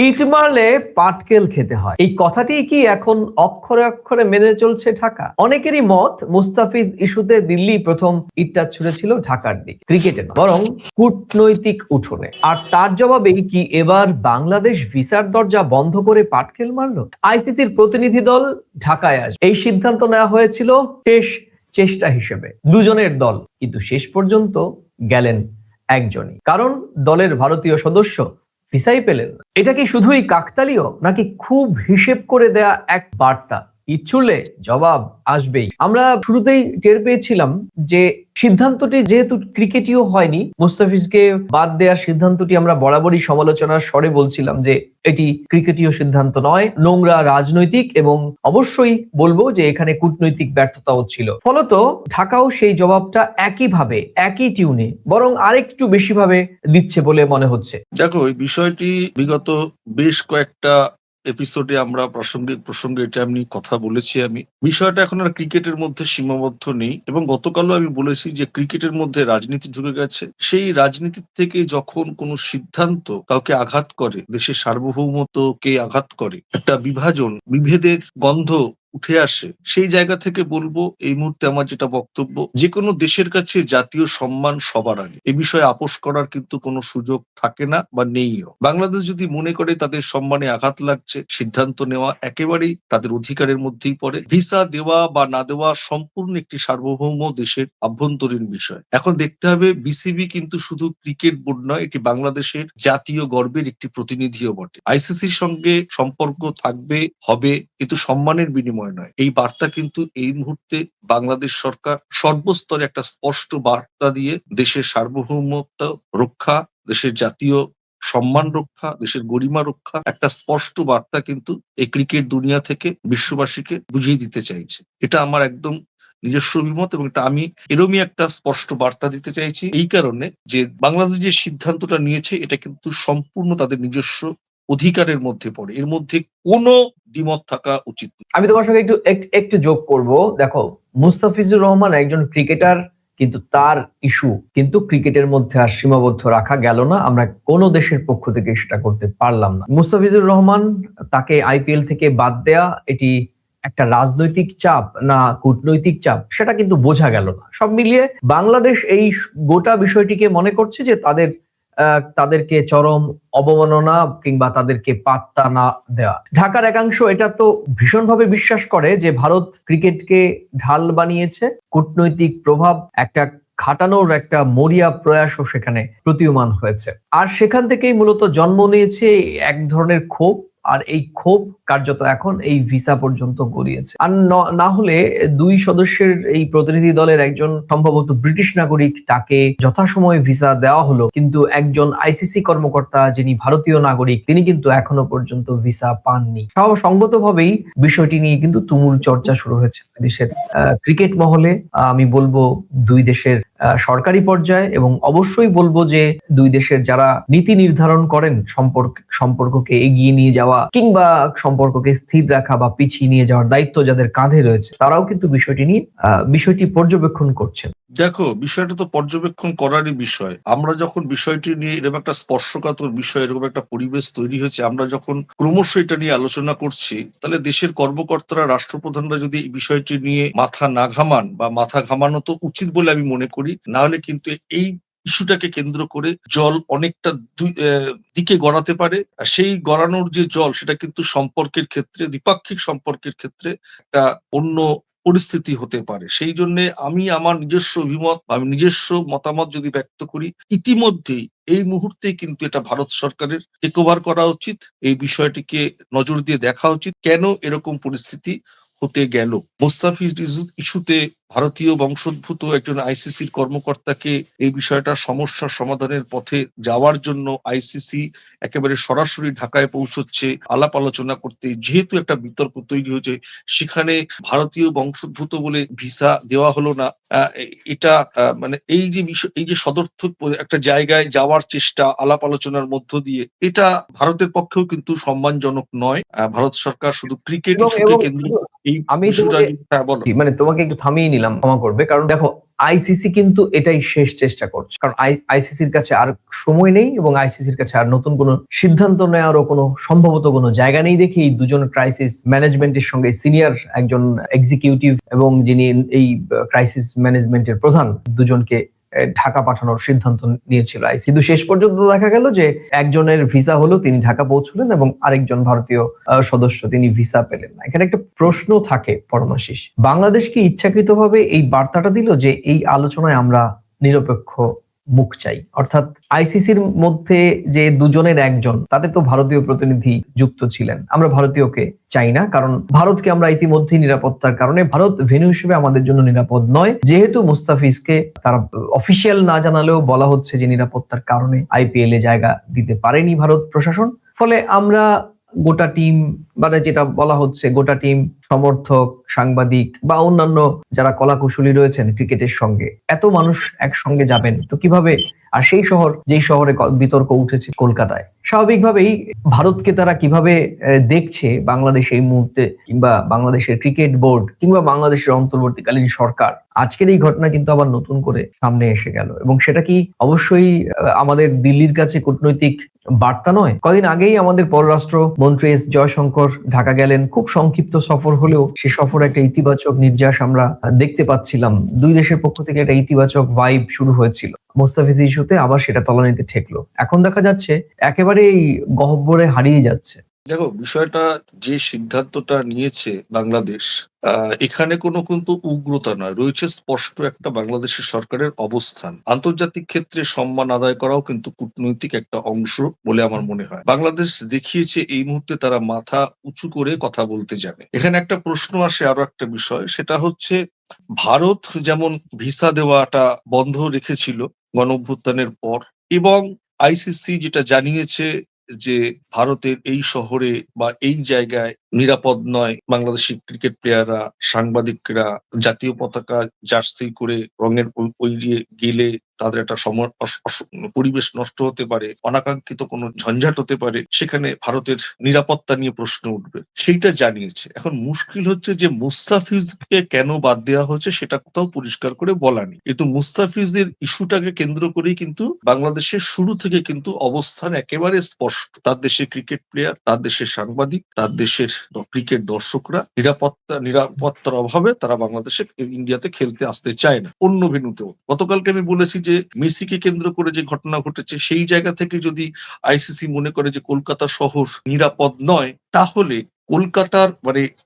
ইট মারলে পাটকেল খেতে হয়, এই কথাটি কি এখন অক্ষরে অক্ষরে মেনে চলছে ঢাকা? অনেকেরই মত মুস্তাফিজ ইস্যুতে দিল্লি প্রথম ইটটা ছুঁড়েছিল ঢাকার দিক, ক্রিকেটে নয় বরং কূটনৈতিক উঠোনে। আর তার জবাবেই কি এবার বাংলাদেশ ভিসার দরজা বন্ধ করে পাটকেল মারলো? আইসিসির প্রতিনিধি দল ঢাকায় আসবে, এই সিদ্ধান্ত নেওয়া হয়েছিল শেষ চেষ্টা হিসেবে। দুজনের দল, কিন্তু শেষ পর্যন্ত গেলেন একজনই, কারণ দলের ভারতীয় সদস্য ভিসাই পেলেন না। এটা কি শুধুই কাকতালীয়, নাকি খুব হিসেব করে দেয়া এক বার্তা? ইট ছুড়লে জবাব আসবেই। আমরা শুরুতেই টের পেয়েছিলাম যে সিদ্ধান্তটি যেহেতু ক্রিকেটীয় হয়নি, মুস্তাফিজকে বাদ দেওয়ার সিদ্ধান্তটি আমরা বরাবরই সমালোচনার স্বরে বলছিলাম যে এটি ক্রিকেটীয় সিদ্ধান্ত নয়, নোংরা রাজনৈতিক, এবং অবশ্যই বলবো যে এখানে কূটনৈতিক ব্যর্থতাও ছিল। ফলত ঢাকাও সেই জবাবটা একইভাবে, একই টিউনে, বরং আরেকটু বেশি ভাবে দিচ্ছে বলে মনে হচ্ছে। দেখো, এই বিষয়টি বিগত বেশ কয়েকটা এপিসোডে আমরা প্রসঙ্গে এটা আমি কথা বলেছি। আমি বিষয়টা এখন আর ক্রিকেটের মধ্যে সীমাবদ্ধ নেই, এবং গতকালও আমি বলেছি যে ক্রিকেটের মধ্যে রাজনীতি ঢুকে গেছে। সেই রাজনীতির থেকে যখন কোনো সিদ্ধান্ত কাউকে আঘাত করে, দেশের সার্বভৌমত্বকে আঘাত করে, একটা বিভেদের গন্ধ উঠে আসে, সেই জায়গা থেকে বলবো এই মুহূর্তে আমার যেটা বক্তব্য, যে কোনো দেশের কাছে জাতীয় সম্মান সবার আগে। এ বিষয়ে আপোষ করার কিন্তু কোনো সুযোগ থাকে না বা নেইও। বাংলাদেশ যদি মনে করে তাদের সম্মানে আঘাত লাগছে, সিদ্ধান্ত নেওয়া একেবারেই তাদের অধিকারের মধ্যেই পড়ে। ভিসা দেওয়া বা না দেওয়া সম্পূর্ণ একটি সার্বভৌম দেশের আভ্যন্তরীণ বিষয়। এখন দেখতে হবে, বিসিবি কিন্তু শুধু ক্রিকেট বোর্ড নয়, এটি বাংলাদেশের জাতীয় গর্বের একটি প্রতিনিধিও বটে। আইসিসির সঙ্গে সম্পর্ক থাকবে, হবে, কিন্তু সম্মানের বিনিময় নয়। এই বার্তা কিন্তু এই মুহূর্তে বাংলাদেশ সরকার সর্বস্তরে একটা স্পষ্ট বার্তা দিয়ে দেশের সার্বভৌমত্ব রক্ষা, দেশের জাতীয় সম্মান রক্ষা, দেশের গরিমা রক্ষা, একটা স্পষ্ট বার্তা কিন্তু এই ক্রিকেট দুনিয়া থেকে বিশ্ববাসীকে বুঝিয়ে দিতে চাইছে। এটা আমার একদম নিজস্ব অভিমত, এবং এটা আমি এরমই একটা স্পষ্ট বার্তা দিতে চাইছি এই কারণে যে বাংলাদেশ যে সিদ্ধান্তটা নিয়েছে এটা কিন্তু সম্পূর্ণ তাদের নিজস্ব অধিকারের মধ্যে পড়ে, এর মধ্যে কোনো দ্বিমত থাকা উচিত নয়। আমি তোমার সঙ্গে একটু যোগ করব। দেখো, মুস্তাফিজুর রহমান একজন ক্রিকেটার, কিন্তু তার ইস্যু কিন্তু ক্রিকেটের মধ্যে আর সীমাবদ্ধ রাখা গেল না। আমরা কোন দেশের পক্ষ থেকে সেটা করতে পারলাম না। মুস্তাফিজুর রহমান, তাকে আইপিএল থেকে বাদ দেয়া, এটি একটা রাজনৈতিক চাপ না কূটনৈতিক চাপ, সেটা কিন্তু বোঝা গেল না। সব মিলিয়ে বাংলাদেশ এই গোটা বিষয়টিকে মনে করছে যে তাদেরকে চরম অবমাননা কিংবা তাদেরকে পাত্তা না দেওয়া। ঢাকার একাংশ এটা তো ভীষণভাবে বিশ্বাস করে যে ভারত ক্রিকেটকে ঢাল বানিয়েছে, কূটনৈতিক প্রভাব একটা খাটানোর একটা মরিয়া প্রয়াসও সেখানে প্রতীয়মান হয়েছে। আর সেখান থেকেই মূলত জন্ম নিয়েছে এক ধরনের ক্ষোভ, আর এই ক্ষোভ কার্যত এখন এই ভিসা পর্যন্ত গড়িয়েছে। আর না হলে দুই সদস্যের এই প্রতিনিধি দলের একজন সম্ভবত ব্রিটিশ নাগরিক, তাকে যথাসময়ে ভিসা দেওয়া হলো, কিন্তু একজন আইসিসি কর্মকর্তা যিনি ভারতীয় নাগরিক, তিনি কিন্তু এখনো পর্যন্ত ভিসা পাননি। সঙ্গতভাবেই বিষয়টি নিয়ে কিন্তু তুমুল চর্চা শুরু হয়েছে দেশের ক্রিকেট মহলে। আমি বলবো দুই দেশের সরকারি পর্যায়ে, এবং অবশ্যই বলবো যে দুই দেশের যারা নীতি নির্ধারণ করেন সম্পর্ককে এগিয়ে নিয়ে যাওয়া কিংবা সম্পর্ককে স্থির রাখা বা পিছিয়ে নিয়ে যাওয়ার দায়িত্ব যাদের কাঁধে রয়েছে, তারাও কিন্তু বিষয়টি পর্যবেক্ষণ করছেন। দেখো, বিষয়টা তো পর্যবেক্ষণ করারই বিষয়। আমরা যখন বিষয়টি নিয়ে এরকম একটা স্পর্শকাতর বিষয়, এরকম একটা পরিবেশ তৈরি হয়েছে, আমরা যখন ক্রমশ এটা নিয়ে আলোচনা করছি, তাহলে দেশের কর্মকর্তারা, রাষ্ট্রপ্রধানরা যদি এই বিষয়টি নিয়ে মাথা না ঘামান, বা মাথা ঘামানো তো উচিত বলে আমি মনে করি, না হলে কিন্তু এই ইস্যুটাকে কেন্দ্র করে জল অনেকটা দিকে গড়াতে পারে। আর সেই গড়ানোর যে জল, সেটা কিন্তু সম্পর্কের ক্ষেত্রে, দ্বিপাক্ষিক সম্পর্কের ক্ষেত্রে একটা অন্য পরিস্থিতি হতে পারে। সেই জন্য আমি আমার নিজস্ব অভিমত, আমি নিজস্ব মতামত যদি ব্যক্ত করি, ইতিমধ্যেই এই মুহূর্তে কিন্তু এটা ভারত সরকারের টেক ওভার করা উচিত। এই বিষয়টিকে নজর দিয়ে দেখা উচিত, কেন এরকম পরিস্থিতি হতে গেল। মুস্তাফিজ ইস্যুতে ভারতীয় বংশোদ্ভূত একজন আইসিসির কর্মকর্তাকে এই বিষয়টা সমস্যার সমাধানের পথে যাওয়ার জন্য আইসিসি একেবারে সরাসরি ঢাকায় পৌঁছচ্ছে আলাপ আলোচনা করতে, যেহেতু একটা বিতর্ক তৈরি হয়েছে, সেখানে ভারতীয় বংশোদ্ভূত বলে ভিসা দেওয়া হলো না। এটা মানে এই যে বিষয়, এই যে সদর্থক একটা জায়গায় যাওয়ার চেষ্টা আলাপ আলোচনার মধ্য দিয়ে, এটা ভারতের পক্ষেও কিন্তু সম্মানজনক নয়। ভারত সরকার শুধু ক্রিকেট ইস্যুকে কেন্দ্র আমি তোমাকে একটু থামিয়ে নিলাম, ক্ষমা করবে, কারণ দেখো আইসিসি কিন্তু এটাই শেষ চেষ্টা করছে, কারণ আইসিসির কাছে আর সময় নেই এবং আইসিসির কাছে আর নতুন কোনো সিদ্ধান্ত নেওয়ারও কোনো সম্ভবত কোনো জায়গা নেই দেখে এই দুজন ক্রাইসিস ম্যানেজমেন্টের সঙ্গে সিনিয়র একজন এক্সিকিউটিভ এবং যিনি এই ক্রাইসিস ম্যানেজমেন্টের প্রধান দুজনকে ঢাকা পাঠানোর সিদ্ধান্ত নিয়েছিল আইসিসি। কিন্তু শেষ পর্যন্ত দেখা গেল যে একজনের ভিসা হলো, তিনি ঢাকা পৌঁছলেন, এবং আরেকজন ভারতীয় সদস্য তিনি ভিসা পেলেন না। এখানে একটা প্রশ্ন থাকে পরমাশিস, বাংলাদেশ কি ইচ্ছাকৃতভাবে এই বার্তাটা দিল যে এই আলোচনায় আমরা নিরপেক্ষ মুখ চাই, অর্থাৎ আইসিসির মধ্যে যে দুজনের একজন, তাতে তো ভারতীয় প্রতিনিধি যুক্ত ছিলেন, আমরা ভারতীয়কে চাই না, কারণ ভারতকে আমরা ইতিমধ্যেই নিরাপত্তার কারণে, ভারত ভেন্যু হিসেবে আমাদের জন্য নিরাপদ নয়, যেহেতু মুস্তাফিজকে তারা অফিসিয়াল না জানালেও বলা হচ্ছে যে নিরাপত্তার কারণে আইপিএল এ জায়গা দিতে পারেনি ভারত প্রশাসন, ফলে আমরা গোটা টিম, মানে যেটা বলা হচ্ছে গোটা টিম, সমর্থক, সাংবাদিক বা অন্যান্য যারা কলাকুশলী রয়েছেন ক্রিকেটের সঙ্গে, এত মানুষ একসঙ্গে যাবেন তো কিভাবে? আর সেই শহর, যেই শহরে বিতর্ক উঠেছে কলকাতায়, স্বাভাবিকভাবেই ভারতকে তারা কিভাবে দেখছে বাংলাদেশ এই মুহূর্তে, কিংবা বাংলাদেশের ক্রিকেট বোর্ড, কিংবা বাংলাদেশের অন্তর্বর্তীকালীন সরকার, আজকের এই ঘটনা কিন্তু আবার নতুন করে সামনে এসে গেল, এবং সেটা কি অবশ্যই আমাদের দিল্লির কাছে কূটনৈতিক বার্তা নয়? কদিন আগেই আমাদের পররাষ্ট্র মন্ত্রী এস জয়শঙ্কর ঢাকা গেলেন, খুব সংক্ষিপ্ত সফর হলেও সে সফর একটা ইতিবাচক নির্যাস আমরা দেখতে পাচ্ছিলাম, দুই দেশের পক্ষ থেকে একটা ইতিবাচক ভাইব শুরু হয়েছিল। মুস্তাফিজ ইস্যুতে আবার সেটা তলানিতে ঠেকলো, এখন দেখা যাচ্ছে একেবারেই গহ্বরে হারিয়ে যাচ্ছে। দেখো, বিষয়টা যে সিদ্ধান্তটা নিয়েছে বাংলাদেশ, এখানে কোনো কিন্তু উগ্রতা নয়, রয়েছে স্পষ্ট একটা বাংলাদেশের সরকারের অবস্থান। আন্তর্জাতিক ক্ষেত্রে সম্মান আদায় করাও কিন্তু কূটনৈতিক একটা অংশ বলে আমার মনে হয়। বাংলাদেশ দেখিয়েছে এই মুহূর্তে তারা মাথা উঁচু করে কথা বলতে জানে। এখানে একটা প্রশ্ন আসে, আরো একটা বিষয়, সেটা হচ্ছে ভারত যেমন ভিসা দেওয়াটা বন্ধ রেখেছিল গণঅভ্যুত্থানের পর, এবং আইসিসি যেটা জানিয়েছে যে ভারতের এই শহরে বা এই জায়গায় নিরাপদ নয়, বাংলাদেশি ক্রিকেট প্লেয়াররা, সাংবাদিকরা জাতীয় পতাকা জার্সি করে রঙের ওই দিয়ে গেলে তাদের একটা পরিবেশ নষ্ট হতে পারে, অনাকাঙ্ক্ষিত কোনো ঝঞ্ঝাট হতে পারে, সেখানে ভারতের নিরাপত্তা নিয়ে প্রশ্ন উঠবে, সেইটা জানিয়েছে। এখন মুশকিল হচ্ছে যে মুস্তাফিজকে কেন বাদ দেওয়া হচ্ছে সেটা কোথাও পরিষ্কার করে বলা নেই, কিন্তু মুস্তাফিজের ইস্যুটাকে কেন্দ্র করেই কিন্তু বাংলাদেশের শুরু থেকে কিন্তু অবস্থান একেবারে স্পষ্ট। তার দেশের ক্রিকেট প্লেয়ার, তার দেশের সাংবাদিক, তার দেশের ক্রিকেট দর্শকরা নিরাপত্তার অভাবে তারা বাংলাদেশে, ইন্ডিয়াতে খেলতে আসতে চায় না, অন্য ভেন্যুতেও। গতকালকে আমি বলেছি যে মেসিকে কেন্দ্র করে যে ঘটনা ঘটেছে, সেই জায়গা থেকে যদি আইসিসি মনে করে যে কলকাতা শহর নিরাপদ নয়, তাহলে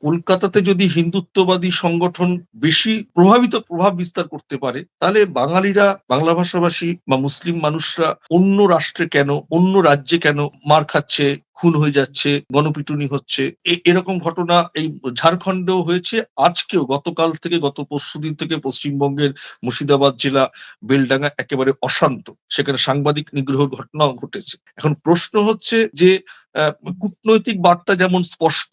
কলকাতাতে যদি হিন্দুত্ববাদী সংগঠন বেশি প্রভাব বিস্তার করতে পারে, তাহলে বাঙালিরা, বাংলা ভাষাভাষী বা মুসলিম মানুষরা অন্য রাষ্ট্রে কেন, অন্য রাজ্যে কেন মার খাচ্ছে, খুন হয়ে যাচ্ছে, গণপিটুনি হচ্ছে? এরকম ঘটনা এই ঝাড়খণ্ডেও হয়েছে, আজকেও, গতকাল থেকে, গত পরশুদিন থেকে পশ্চিমবঙ্গের মুর্শিদাবাদ জেলা বেলডাঙ্গা একেবারে অশান্ত, সেখানে সাংবাদিক নিগ্রহের ঘটনাও ঘটেছে। এখন প্রশ্ন হচ্ছে যে কূটনৈতিক বার্তা যেমন স্পষ্ট,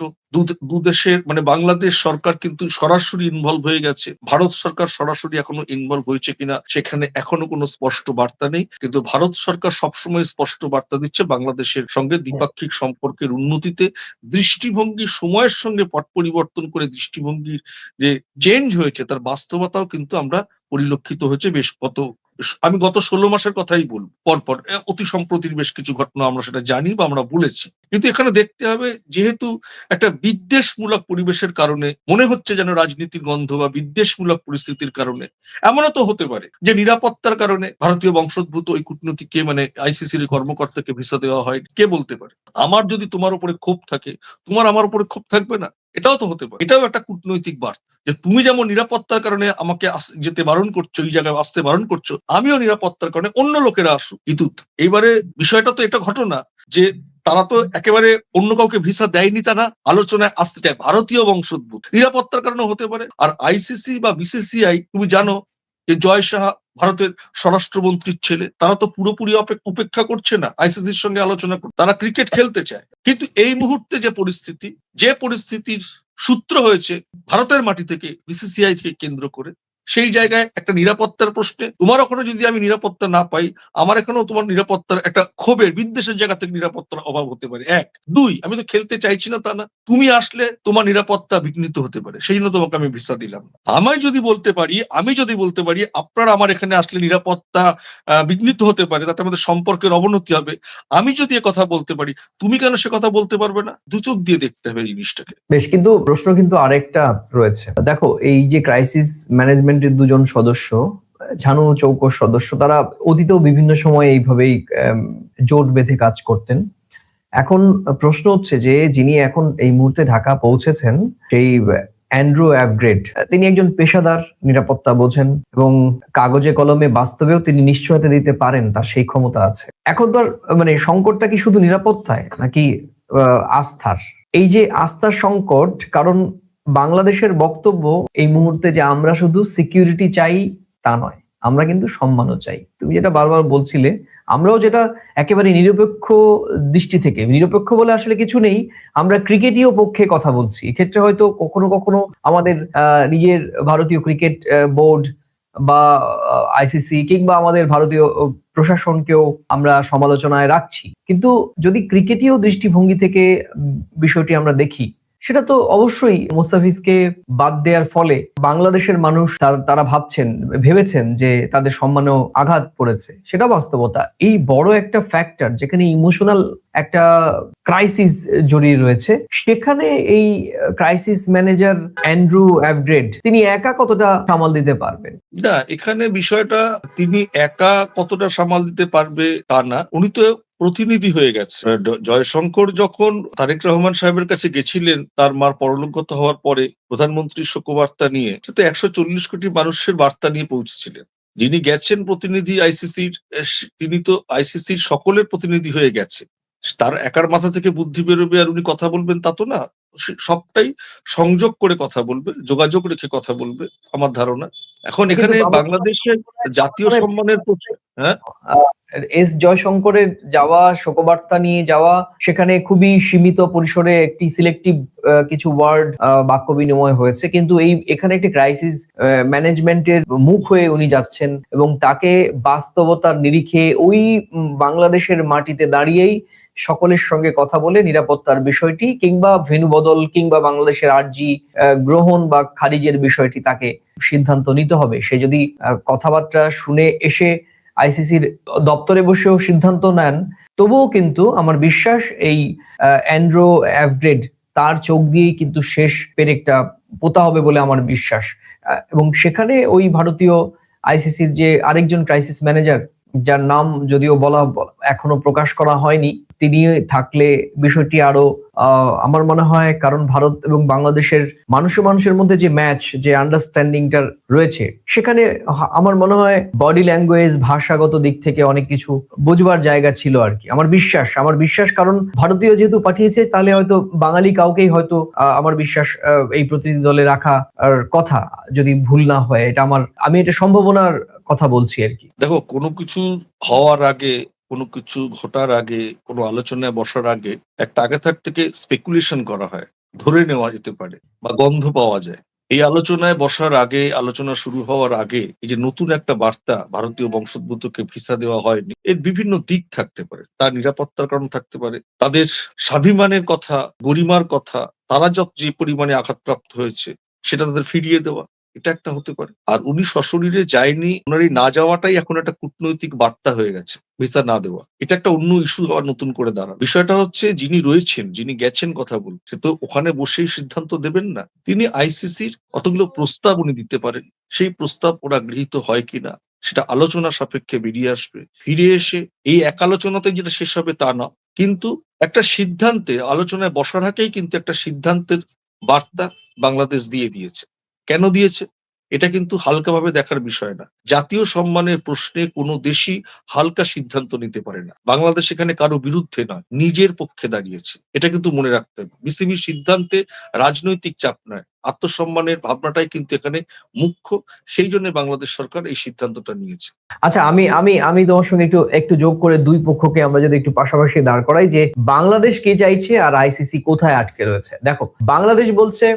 দু দেশের, মানে বাংলাদেশ সরকার কিন্তু সরাসরি ইনভলভ হয়ে গেছে, ভারত সরকার সরাসরি এখনো ইনভলভ হয়েছে কিনা সেখানে এখনো কোনো স্পষ্ট বার্তা নেই, কিন্তু ভারত সরকার সবসময় স্পষ্ট বার্তা দিচ্ছে বাংলাদেশের সঙ্গে দ্বিপাক্ষিক সম্পর্কের উন্নতিতে। দৃষ্টিভঙ্গি সময়ের সঙ্গে পট পরিবর্তন করে দৃষ্টিভঙ্গির যে চেঞ্জ হয়েছে তার বাস্তবতাও কিন্তু আমরা পরিলক্ষিত হয়েছে আমি গত 16 মাসের কথাই বলবো, পরপর অতি সম্প্রতির বেশ কিছু ঘটনা আমরা সেটা জানি বা আমরা বলেছি। কিন্তু এখানে দেখতে হবে, যেহেতু একটা বিদ্বেষমূলক পরিবেশের কারণে মনে হচ্ছে যেন রাজনীতির গন্ধ, বা বিদ্বেষমূলক পরিস্থিতির কারণে এমনও তো হতে পারে যে নিরাপত্তার কারণে ভারতীয় বংশোদ্ভূত ওই কূটনীতিককে, মানে আইসিসির কর্মকর্তাকে ভিসা দেওয়া হয়, কে বলতে পারে? আমার যদি তোমার উপরে ক্ষোভ থাকে, তোমার আমার উপরে ক্ষোভ থাকবে না? এটাও তো হতে পারে। এটাও একটা কূটনৈতিক বার্তা যে তুমি যেমন নিরাপত্তার কারণে আমাকে যেতে বারণ করছো, এই জায়গায় আসতে বারণ করছো, আমিও নিরাপত্তার কারণে অন্য লোকেরা আসুক। কিন্তু এইবারে বিষয়টা তো এটা ঘটনা যে তারা তো একেবারে অন্য কাউকে ভিসা দেয়নি, তারা আলোচনায় আসতে চায় ভারতীয় বংশোদ্ভূত, নিরাপত্তার কারণে হতে পারে। আর আইসিসি বা বিসিসিআই, তুমি জানো যে জয় সাহা ভারতের স্বরাষ্ট্রমন্ত্রীর ছেলে, তারা তো পুরোপুরি উপেক্ষা করছে না আইসিসির সঙ্গে আলোচনা করতে, তারা ক্রিকেট খেলতে চায়। কিন্তু এই মুহূর্তে যে পরিস্থিতির সূত্র হয়েছে ভারতের মাটি থেকে, বিসিসিআই থেকে কেন্দ্র করে, সেই জায়গায় একটা নিরাপত্তার প্রশ্নে তোমার ওখানে যদি আমি নিরাপত্তা না পাই, আমার এখানেও তোমার নিরাপত্তার একটা ক্ষোভের, বিদ্বেষের জায়গা থেকে নিরাপত্তার অভাব হতে পারে। 1, 2, আমি তো খেলতে চাইছি না তা না, তুমি আসলে তোমার নিরাপত্তা বিঘ্নিত হতে পারে, সেই জন্য তোমাকে আমি ভিসা দিলাম না। আমি যদি বলতে পারি আপনার আমার এখানে আসলে নিরাপত্তা বিঘ্নিত হতে পারে, তাতে আমাদের সম্পর্কের অবনতি হবে, আমি যদি কথা বলতে পারি, তুমি কেন সে কথা বলতে পারবে না? দু চোখ দিয়ে দেখতে হবে এই জিনিসটাকে। বেশ, কিন্তু প্রশ্ন কিন্তু আরেকটা রয়েছে। দেখো, এই যে ক্রাইসিস ম্যানেজমেন্টের দুজন সদস্য, ঝানু চৌকস সদস্য, তারা অতীতেও বিভিন্ন সময় এইভাবেই জোট বেঁধে কাজ করতেন। এখন প্রশ্ন হচ্ছে যে যিনি এখন এই মুহূর্তে ঢাকা পৌঁছেছেন, সেই অ্যান্ড্রু অ্যাভগ্রেড, তিনি একজন পেশাদার, নিরাপত্তা বোঝেন এবং কাগজে কলমে বাস্তবেও তিনি নিশ্চয়তা দিতে পারেন, তার সেই ক্ষমতা আছে। এখন তো মানে সংকটটা কি শুধু নিরাপত্তায় নাকি আস্থার? এই যে আস্থার সংকট, কারণ বাংলাদেশের বক্তব্য এই মুহূর্তে যে আমরা শুধু সিকিউরিটি চাই তা নয়, আমরা কিন্তু সম্মানও চাই। তুমি যেটা বারবার বলছিলে, আমরাও যেটা একেবারে নিরপেক্ষ দৃষ্টি থেকে, নিরপেক্ষ বলে আসলে কিছু নেই, আমরা ক্রিকেটীয় পক্ষে কথা বলছি। এক্ষেত্রে হয়তো কখনো কখনো আমাদের নিজের ভারতীয় ক্রিকেট বোর্ড বা আইসিসি কিংবা আমাদের ভারতীয় প্রশাসনকেও আমরা সমালোচনায় রাখছি, কিন্তু যদি ক্রিকেটীয় দৃষ্টিভঙ্গি থেকে বিষয়টি আমরা দেখি, সেটা তো অবশ্যই মুস্তাফিজকে বাদ দেওয়ার ফলে বাংলাদেশের মানুষ তারা ভেবেছেন যে তাদের সম্মানেও আঘাত পড়েছে, সেটা বাস্তবতা। এই বড় একটা ফ্যাক্টর যেখানে ইমোশনাল একটা ক্রাইসিস জড়িয়ে রয়েছে, সেখানে এই ক্রাইসিস ম্যানেজার অ্যান্ড্রু অ্যাভগ্রেড তিনি একা কতটা সামাল দিতে পারবেন? না, এখানে বিষয়টা তিনি একা কতটা সামাল দিতে পারবে তা না, উনি তো প্রতিনিধি হয়ে গেছে। জয়শঙ্কর যখন তারেক রহমান সাহেবের কাছে গেছিলেন তার মার পরলোকগত হওয়ার পরে প্রধানমন্ত্রীর শোকবার্তা নিয়ে, সে তো 140 কোটি মানুষের বার্তা নিয়ে পৌঁছেছিলেন। যিনি গেছেন প্রতিনিধি আইসিসির, তিনি তো আইসিসির সকলের প্রতিনিধি হয়ে গেছে। তার একার মাথা থেকে বুদ্ধি বেরোবে আর উনি কথা বলবেন তা তো না, সবটাই সংযোগ করে কথা বলবে, যোগাযোগ রেখে কথা বলবে আমার ধারণা। এখন এখানে বাংলাদেশের জাতীয় সম্মানের প্রশ্ন। হ্যাঁ, এস জয়শঙ্করের যাওয়া, শোকবার্তা নিয়ে যাওয়া, সেখানে খুবই সীমিত পরিসরে একটি সিলেক্টিভ কিছু ওয়ার্ড বাক্য বিনিময় হয়েছে, কিন্তু এখানে একটি ক্রাইসিস ম্যানেজমেন্টের মুখ হয়ে উনি যাচ্ছেন এবং তাকে বাস্তবতার নিরিখে ওই বাংলাদেশের মাটিতে দাঁড়িয়েই সকলের সঙ্গে কথা বলে নিরাপত্তার বিষয়টি কিংবা ভেন্যু বদল কিংবা বাংলাদেশের আর্জি গ্রহণ বা খারিজের বিষয়টি তাকে সিদ্ধান্ত নিতে হবে। সে যদি কথাবার্তা শুনে এসে আইসিসির দপ্তরে বসেও সিদ্ধান্ত নেন, তবুও কিন্তু আমার বিশ্বাস এই অ্যান্ড্রু অ্যাভগ্রেড, তার চোখ দিয়েই কিন্তু শেষ পেরেকটা পোতা হবে বলে আমার বিশ্বাস। এবং সেখানে ওই ভারতীয় আইসিসির যে আরেকজন ক্রাইসিস ম্যানেজার, যার নাম যদিও এখনো প্রকাশ করা হয়নি, তিনি থাকলে বিষয়টি আরো আমার মনে হয়, কারণ ভারত এবং বাংলাদেশের মানুষের মধ্যে যে ম্যাচ, যে আন্ডারস্ট্যান্ডিংটা রয়েছে, সেখানে আমার মনে হয় বডি ল্যাঙ্গুয়েজ, ভাষাগত দিক থেকে অনেক কিছু বুঝবার জায়গা ছিল আর কি। আমার বিশ্বাস, কারণ ভারতীয় যেহেতু পাঠিয়েছে, তাহলে হয়তো বাঙালি কাউকেই হয়তো আমার বিশ্বাস এই প্রতিনিধি দলে রাখা আর কথা, যদি ভুল না হয়। আমি এটা সম্ভাবনার কথা বলছি আর কি। দেখো, কোনো কিছু হওয়ার আগে, কোনো কিছু ঘটার আগে, কোনো আলোচনায় বসার আগে একটা আগে থেকে স্পেকুলেশন করা হয়, ধরে নেওয়া যেতে পারে বা গন্ধ পাওয়া যায়। এই আলোচনায় বসার আগে, আলোচনা শুরু হওয়ার আগে, এই যে নতুন একটা বার্তা ভারতীয় বংশোদ্ভূতকে ভিসা দেওয়া হয়নি, এর বিভিন্ন দিক থাকতে পারে। তার নিরাপত্তার কারণ থাকতে পারে, তাদের স্বাভিমানের কথা, গরিমার কথা, তারা যে পরিমাণে আঘাতপ্রাপ্ত হয়েছে সেটা তাদের ফিরিয়ে দেওয়া, এটা একটা হতে পারে। আর উনি সশরীরে যায়নি, ওনার এই না যাওয়াটাই এখন একটা কূটনৈতিক বার্তা হয়ে গেছে, ভিসা না দেওয়া। এটা একটা অন্য ইস্যু আবার নতুন করে দাঁড়ায়। বিষয়টা হচ্ছে, যিনি রয়েছেন, যিনি গেছেন কথা বলতে, সে তো ওখানে বসেই সিদ্ধান্ত দেবেন না। তিনি আইসিসির কতগুলো প্রস্তাব উনি দিতে পারেন, সেই প্রস্তাব ওরা গৃহীত হয় কিনা সেটা আলোচনা সাপেক্ষে বেরিয়ে আসবে। ফিরে এসে এই এক আলোচনাতে যেটা শেষ হবে তা না, কিন্তু একটা সিদ্ধান্তে, আলোচনায় বসার আগেই কিন্তু একটা সিদ্ধান্তের বার্তা বাংলাদেশ দিয়ে দিয়েছে। কেন দিয়েছে এটা কিন্তু হালকাভাবে দেখার বিষয় না। জাতীয় সম্মানের প্রশ্নে কোনো দেশই হালকা সিদ্ধান্ত নিতে পারে না। বাংলাদেশ এখানে কারো বিরুদ্ধে নয়, নিজের পক্ষে দাঁড়িয়েছে, এটা কিন্তু মনে রাখতে হবে। বিসিবির সিদ্ধান্তে রাজনৈতিক চাপ নয়, আত্মসম্মানের ভাবনাটাই কিন্তু এখানে মুখ্য। সেই জন্য বাংলাদেশ সরকার এই সিদ্ধান্তটা নিয়েছে। আচ্ছা, আমি তোমার সঙ্গে একটু যোগ করে দুই পক্ষকে আমরা যদি একটু পাশাপাশি দাঁড় করাই, যে বাংলাদেশ কে চাইছে আর আইসিসি কোথায় আটকে রয়েছে। দেখো, বাংলাদেশ বলছে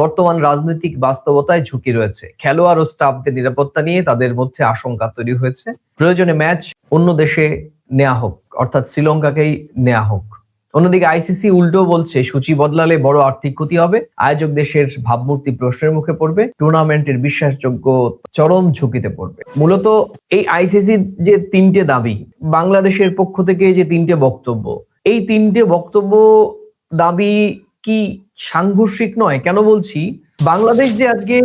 বর্তমান রাজনৈতিক বাস্তবতায় ঝুঁকি রয়েছে, খেলোয়াড় ও স্টাফদের নিরাপত্তা নিয়ে তাদের মধ্যে আশঙ্কা তৈরি হয়েছে, প্রয়োজনে ম্যাচ অন্য দেশে নেওয়া হোক, অর্থাৎ শ্রীলঙ্কাকেই নেওয়া হোক। অন্যদিকে আইসিসি উল্টো বলছে সূচি বদলালে বড় আর্থিক ক্ষতি হবে, আয়োজক দেশের ভাবমূর্তি প্রশ্নের মুখে পড়বে, টুর্নামেন্টের বিশ্বাসযোগ্য চরম ঝুঁকিতে পড়বে। মূলত এই আইসিসির যে তিনটে দাবি, বাংলাদেশের পক্ষ থেকে যে তিনটে বক্তব্য, এই তিনটে বক্তব্য দাবি কি সাংঘর্ষিক নয়? কেন বলছি, বাংলাদেশ যে আজকে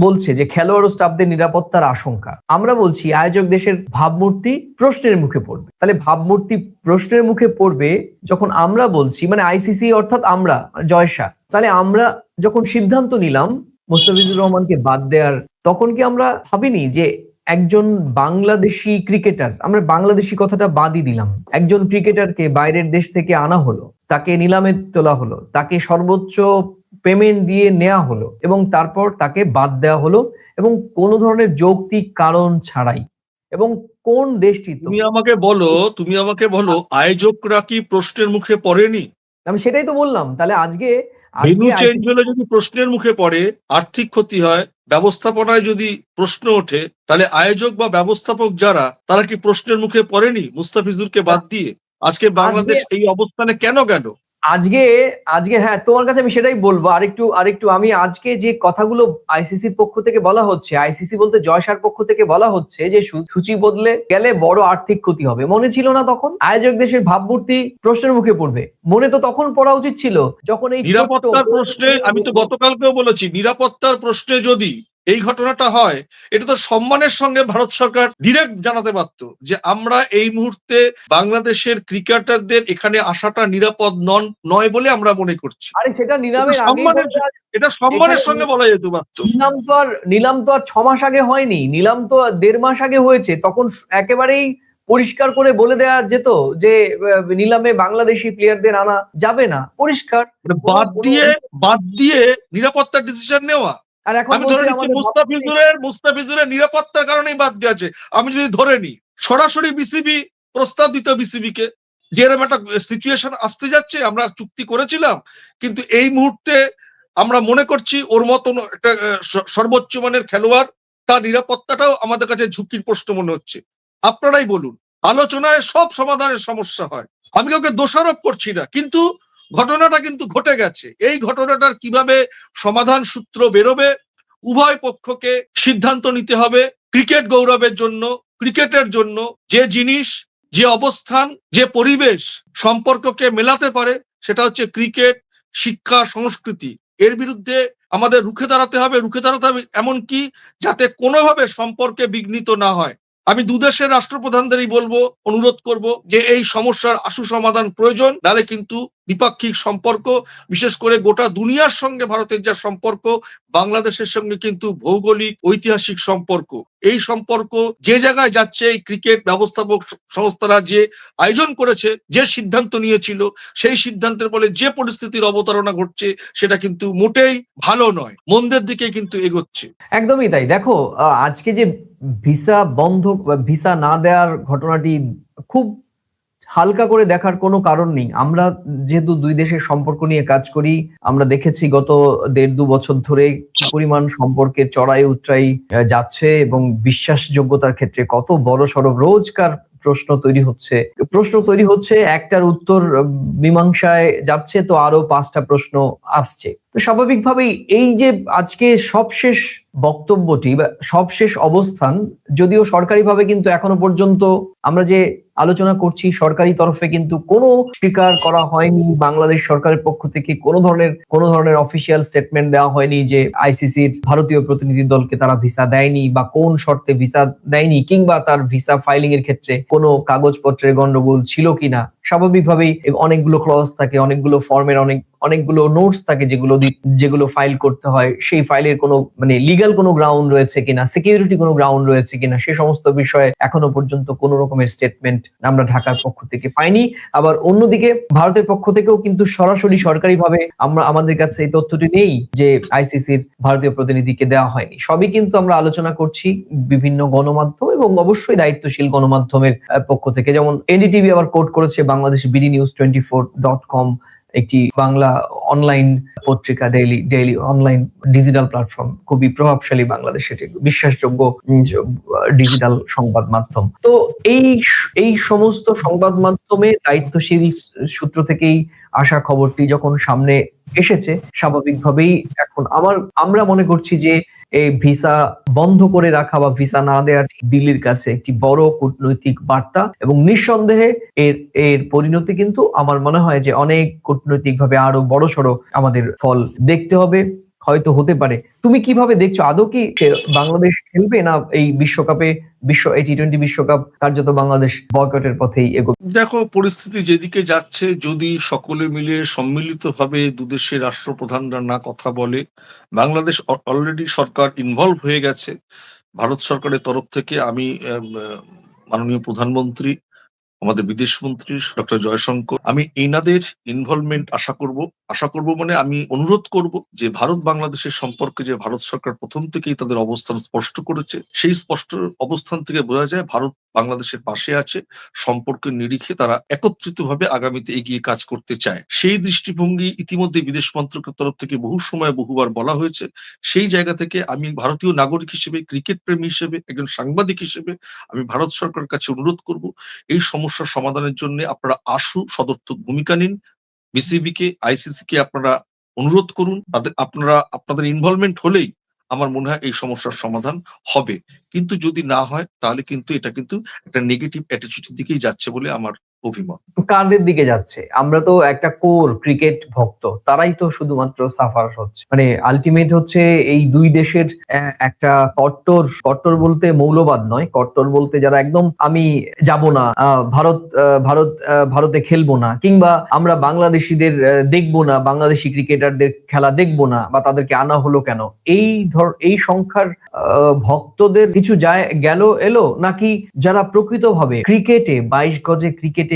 বলছে যে খেলোয়াড় ও স্টাফদের নিরাপত্তার আশঙ্কা, আমরা বলছি আয়োজক দেশের ভাবমূর্তি প্রশ্নের মুখে পড়বে। তাহলে ভাবমূর্তি প্রশ্নের মুখে পড়বে যখন আমরা বলছি, মানে আইসিসি অর্থাৎ আমরা, জয়শা, তাহলে আমরা যখন সিদ্ধান্ত নিলাম মুস্তাফিজুর রহমানকে বাদ দেওয়ার, তখন কি আমরা ভাবিনি যে একজন বাংলাদেশি ক্রিকেটার, আমরা বাংলাদেশি কথাটা বাদই দিলাম, একজন ক্রিকেটারকে বাইরের দেশ থেকে আনা হলো, তাকে নিলামে তোলা হলো, তাকে সর্বোচ্চ পেমেন্ট দিয়ে নেওয়া হলো এবং তারপর তাকে বাদ দেওয়া হলো এবং কোনো ধরনের যৌক্তিক কারণ ছাড়াই। এবং কোন দেশটি, তুমি আমাকে বলো আয়োজকরা কি প্রশ্নের মুখে পড়েনি? আমি সেটাই তো বললাম। তাহলে আজকে ভেন্যু চেঞ্জ হলে যদি প্রশ্নের মুখে পড়ে, আর্থিক ক্ষতি হয়, ব্যবস্থাপনায় যদি প্রশ্ন ওঠে, তাহলে আয়োজক বা ব্যবস্থাপক যারা, তারা কি প্রশ্নের মুখে পড়েনি মুস্তাফিজুরকে বাদ দিয়ে? আজকে বাংলাদেশ এই অবস্থানে কেন গেল? আজকে হ্যাঁ, তোমার কাছে আমি সেটাই বলবো। আরেকটু আমি আজকে যে কথাগুলো আইসিসির পক্ষ থেকে বলা হচ্ছে, আইসিসি বলতে জয়শার পক্ষ থেকে বলা হচ্ছে যে সূচি বদলে গেলে বড় আর্থিক ক্ষতি হবে, মনে ছিল না তখন? আয়োজক দেশের ভাবমূর্তি প্রশ্নের মুখে পড়বে, মনে তো তখন পড়া উচিত ছিল যখন এই নিরাপত্তার প্রশ্নে, আমি তো গতকালকেও বলেছি, নিরাপত্তার প্রশ্নে যদি এই ঘটনাটা হয়, এটা তো সম্মানের সঙ্গে ভারত সরকার ডিরেক্ট জানাতে পারতো যে আমরা এই মুহূর্তে বাংলাদেশের ক্রিকেটারদের এখানে আসাটা নিরাপদ নয় বলে আমরা মনে করছি। আরে সেটা নিলামের এটা সম্মানের সঙ্গে বলা যেত পারতো। নিলাম তো আর 6 মাস আগে হয়নি, নিলাম তো 1.5 মাস আগে হয়েছে। তখন একেবারেই পরিষ্কার করে বলে দেওয়া যেত যে নিলামে বাংলাদেশি প্লেয়ারদের আনা যাবে না, পরিষ্কার। বাদ দিয়ে নিরাপত্তার ডিসিশন নেওয়া। আর এখন আমি ধরে নিচ্ছি মুস্তাফিজুরের নিরাপত্তার কারণেই বাদ দেওয়া আছে। আমি যদি ধরে নিই, সরাসরি বিসিবি প্রস্তাব দিত বিসিবিকে যে এরকম একটা সিচুয়েশন আসতে যাচ্ছে, আমরা চুক্তি করেছিলাম, কিন্তু এই মুহূর্তে আমরা মনে করছি ওর মতন একটা সর্বোচ্চ মানের খেলোয়াড়, তার নিরাপত্তাটাও আমাদের কাছে ঝুঁকির প্রশ্ন মনে হচ্ছে। আপনারাই বলুন, আলোচনায় সব সমাধানের সমস্যা হয়, আমি কাউকে দোষারোপ করছি না, কিন্তু ঘটনাটা কিন্তু ঘটে গেছে। এই ঘটনাটার কিভাবে সমাধান সূত্র বেরোবে, উভয় পক্ষকে সিদ্ধান্ত নিতে হবে। ক্রিকেট গৌরবের জন্য, ক্রিকেটের জন্য যে জিনিস, যে অবস্থান, যে পরিবেশ সম্পর্ককে মেলাতে পারে, সেটা হচ্ছে ক্রিকেট, শিক্ষা, সংস্কৃতি। এর বিরুদ্ধে আমাদের রুখে দাঁড়াতে হবে এমনকি যাতে কোনোভাবে সম্পর্কে বিঘ্নিত না হয়। আমি দুদেশের রাষ্ট্রপ্রধানদেরই বলবো, অনুরোধ করব যে এই সমস্যার আশু সমাধান প্রয়োজন, নাহলে কিন্তু দ্বিপাক্ষিক সম্পর্ক, বিশেষ করে গোটা দুনিয়ার সঙ্গে ভারতের যা সম্পর্ক, বাংলাদেশের সঙ্গে কিন্তু ভৌগোলিক ঐতিহাসিক সম্পর্ক, এই সম্পর্ক যে জায়গায় যাচ্ছে, এই ক্রিকেট ব্যবস্থাপক সংস্থারা যে আয়োজন করেছে, যে সিদ্ধান্ত নিয়েছিল, সেই সিদ্ধান্তের ফলে যে পরিস্থিতির অবতারণা ঘটছে, সেটা কিন্তু মোটেই ভালো নয়, মন্দের দিকে কিন্তু এগোচ্ছে। একদমই তাই। দেখো, আজকে যে ভিসা বন্ধ, ভিসা না দেওয়ার ঘটনাটি খুব হালকা করে দেখার কোনো কারণ নেই। আমরা যেহেতু দুই দেশের সম্পর্ক নিয়ে কাজ করি, আমরা দেখেছি গত 1.5-2 বছর ধরে কি পরিমাণ সম্পর্কের চড়াই উতরাই যাচ্ছে এবং বিশ্বাসযোগ্যতার ক্ষেত্রে কত বড় সড় রোজকার প্রশ্ন তৈরি হচ্ছে, একটার উত্তর মীমাংসায় যাচ্ছে তো আরো 5টা প্রশ্ন আসছে। তো স্বাভাবিকভাবেই এই যে আজকে সবশেষ বক্তব্যটি বা সবশেষ অবস্থান, যদিও সরকারিভাবে কিন্তু এখনো পর্যন্ত আমরা যে আলোচনা করছি, সরকারি তরফে কিন্তু কোনো স্বীকার করা হয়নি, বাংলাদেশ সরকারের পক্ষ থেকে কোনো ধরনের অফিসিয়াল স্টেটমেন্ট দেওয়া হয়নি যে আইসিসির ভারতীয় প্রতিনিধি দলকে তারা ভিসা দেয়নি বা কোন শর্তে ভিসা দেয়নি, কিংবা তার ভিসা ফাইলিং এর ক্ষেত্রে কোনো কাগজপত্রের গন্ডগোল ছিল কিনা। স্বাভাবিকভাবেই অনেকগুলো ক্লজ থাকে, অনেকগুলো ফর্মের অনেকগুলো নোটস থাকে যেগুলো ফাইল করতে হয়, সেই ফাইলের কোনো মানে লিগ্যাল কোনো গ্রাউন্ড রয়েছে কিনা, সিকিউরিটি কোনো গ্রাউন্ড রয়েছে কিনা, সে সমস্ত বিষয়ে এখনো পর্যন্ত কোনো রকমের স্টেটমেন্ট আমরা ঢাকার পক্ষ থেকে পাইনি। আবার অন্যদিকে ভারতের পক্ষ থেকেও কিন্তু সরাসরি সরকারিভাবে আমাদের কাছে এই তথ্যটি নেই যে আইসিসির ভারতীয় প্রতিনিধিকে দেওয়া হয়নি। সবই কিন্তু আমরা আলোচনা করছি বিভিন্ন গণমাধ্যম এবং অবশ্যই দায়িত্বশীল গণমাধ্যমের পক্ষ থেকে, যেমন এনডিটিভি আবার কোট করেছে বাংলাদেশ BD News 24.com, একটি বাংলা অনলাইন পত্রিকা, ডেইলি অনলাইন ডিজিটাল প্ল্যাটফর্ম, খুবই প্রভাবশালী বাংলাদেশের বিশ্বাসযোগ্য ডিজিটাল সংবাদ মাধ্যম। তো এই সমস্ত সংবাদ মাধ্যমে দায়িত্বশীল সূত্র থেকেই আসা খবরটি যখন সামনে এসেছে, স্বাভাবিকভাবেই এখন আমরা মনে করছি যে এই ভিসা বন্ধ করে রাখা বা ভিসা না দেওয়াটি দিল্লির কাছে একটি বড় কূটনৈতিক বার্তা, এবং নিঃসন্দেহে এর পরিণতি কিন্তু আমার মনে হয় যে অনেক কূটনৈতিকভাবে আরো বড়সড় আমাদের ফল দেখতে হবে, হয়তো হতে পারে। তুমি কিভাবে দেখছো? আদৌ কি বাংলাদেশ খেলবে, না এই বিশ্বকাপে এই টি-20 বিশ্বকাপ কার্যত বাংলাদেশ বয়কটের পথেই এগোবে? দেখো, পরিস্থিতি যেদিকে যাচ্ছে, যদি সকলে মিলে সম্মিলিতভাবে দুদেশের রাষ্ট্রপ্রধানরা না কথা বলে, বাংলাদেশ অলরেডি সরকার ইনভলভ হয়ে গেছে। ভারত সরকারের তরফ থেকে আমি মাননীয় প্রধানমন্ত্রী, আমাদের বিদেশমন্ত্রী ডক্টর জয়শঙ্কর, আমি এনাদের ইনভলভমেন্ট আশা করব মানে আমি অনুরোধ করব যে ভারত বাংলাদেশের সম্পর্কে যে ভারত সরকার প্রথম থেকেই তাদের অবস্থান স্পষ্ট করেছে, সেই স্পষ্ট অবস্থান থেকে বোঝা যায় ভারত বাংলাদেশের পাশে আছে, সম্পর্কের নিরিখে তারা একত্রিতভাবে আগামীতে এগিয়ে কাজ করতে চায়। সেই দৃষ্টিভঙ্গি ইতিমধ্যে বিদেশ মন্ত্রকের তরফ থেকে বহু সময় বহুবার বলা হয়েছে। সেই জায়গা থেকে আমি ভারতীয় নাগরিক হিসেবে, ক্রিকেট প্রেমী হিসেবে, একজন সাংবাদিক হিসেবে আমি ভারত সরকারের কাছে অনুরোধ করব, এই সমস্যার সমাধানের জন্য আপনারা আশু সদর্থক ভূমিকা নিন। বিসিবি কে, আইসিসি কে আপনারা অনুরোধ করুন, আপনাদের ইনভলভমেন্ট হলেই আমার মনে হয় এই সমস্যার সমাধান হবে। কিন্তু যদি না হয়, তাহলে কিন্তু এটা কিন্তু একটা নেগেটিভ অ্যাটিটিউডের দিকেই যাচ্ছে বলে আমার অভিমত। কাদের দিকে যাচ্ছে? আমরা তো একটা কোর ক্রিকেট ভক্ত, তারাই তো শুধুমাত্র সাফার হচ্ছে। মানে আলটিমেট হচ্ছে এই দুই দেশের একটা কট্টর বলতে মৌলবাদ নয়, কট্টর বলতে যারা একদম আমি যাব না, ভারতে খেলবো না, কিংবা আমরা বাংলাদেশিদের দেখবো না, বাংলাদেশি ক্রিকেটারদের খেলা দেখবো না, বা তাদেরকে আনা হলো কেন, এই সংখ্যার ভক্তদের কিছু যায় গেল এলো, নাকি যারা প্রকৃতভাবে ক্রিকেটে 22 গজে ক্রিকেটে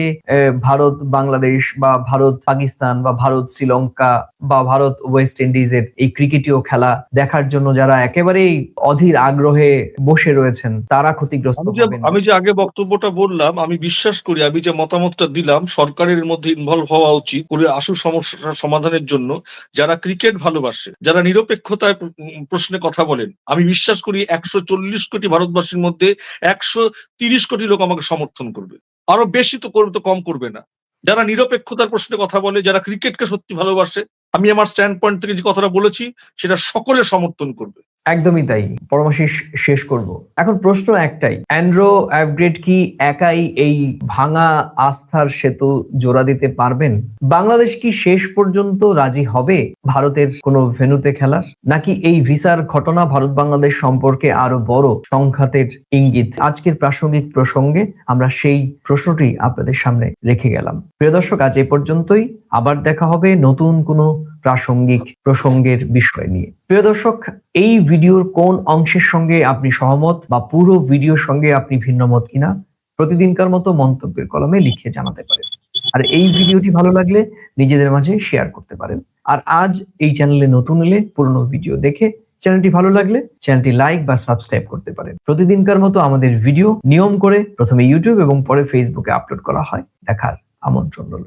ভারত বাংলাদেশ বা ভারত পাকিস্তান বা ভারত শ্রীলঙ্কা বা ভারত ওয়েস্ট ইন্ডিজের এই ক্রিকেটীয় খেলা দেখার জন্য যারা একেবারেই অধীর আগ্রহে বসে রয়েছেন, তারা ক্ষতিগ্রস্ত হবেন? আমি যে আগে বক্তব্যটা বললাম, আমি বিশ্বাস করি, আমি যে মতামতটা দিলাম, সরকারের মধ্যে ইনভলভ হওয়া উচিত করে আসু সমস্যার সমাধানের জন্য। যারা ক্রিকেট ভালোবাসে, যারা নিরপেক্ষতায় প্রশ্নে কথা বলেন, আমি বিশ্বাস করি 140 কোটি ভারতবাসীর মধ্যে 130 কোটি লোক আমাকে সমর্থন করবে। আরো বেশি তো করবে, তো কম করবে না। যারা নিরপেক্ষতার প্রশ্নে কথা বলে, যারা ক্রিকেটকে সত্যি ভালোবাসে, আমি আমার স্ট্যান্ড পয়েন্ট থেকে যে কথাটা বলেছি সেটা সকলে সমর্থন করবে। একদমই তাই। পরামর্শ শেষ করব। এখন প্রশ্ন একটাই, অ্যান্ড্রু আপগ্রেড কি একাই এই ভাঙা আস্থার সেতু জোড়া দিতে পারবেন? বাংলাদেশ কি শেষ পর্যন্ত রাজি হবে ভারতের কোনো ভেন্যুতে খেলার, নাকি এই ভিসার ঘটনা ভারত বাংলাদেশ সম্পর্কে আরো বড় সংঘাতের ইঙ্গিত? আজকের প্রাসঙ্গিক প্রসঙ্গে আমরা সেই প্রশ্নটি আপনাদের সামনে রেখে গেলাম। প্রিয় দর্শক, আজ এই পর্যন্তই। আবার দেখা হবে নতুন কোনো প্রাসঙ্গিক প্রসঙ্গের বিষয় নিয়ে। প্রিয় দর্শক, এই ভিডিওর কোন অংশের সঙ্গে আপনি সহমত বা পুরো ভিডিওর সঙ্গে আপনি ভিন্ন মত কিনা প্রতিদিনকার মতো মন্তব্যের কলমে লিখে জানাতে পারেন। আর এই ভিডিওটি ভালো লাগলে নিজেদের মাঝে শেয়ার করতে পারেন। আর আজ এই চ্যানেলে নতুন এলে পুরনো ভিডিও দেখে চ্যানেলটি ভালো লাগলে চ্যানেলটি লাইক বা সাবস্ক্রাইব করতে পারেন। প্রতিদিনকার মতো আমাদের ভিডিও নিয়ম করে প্রথমে ইউটিউব এবং পরে ফেসবুকে আপলোড করা হয়। দেখার আমন্ত্রণ রইল।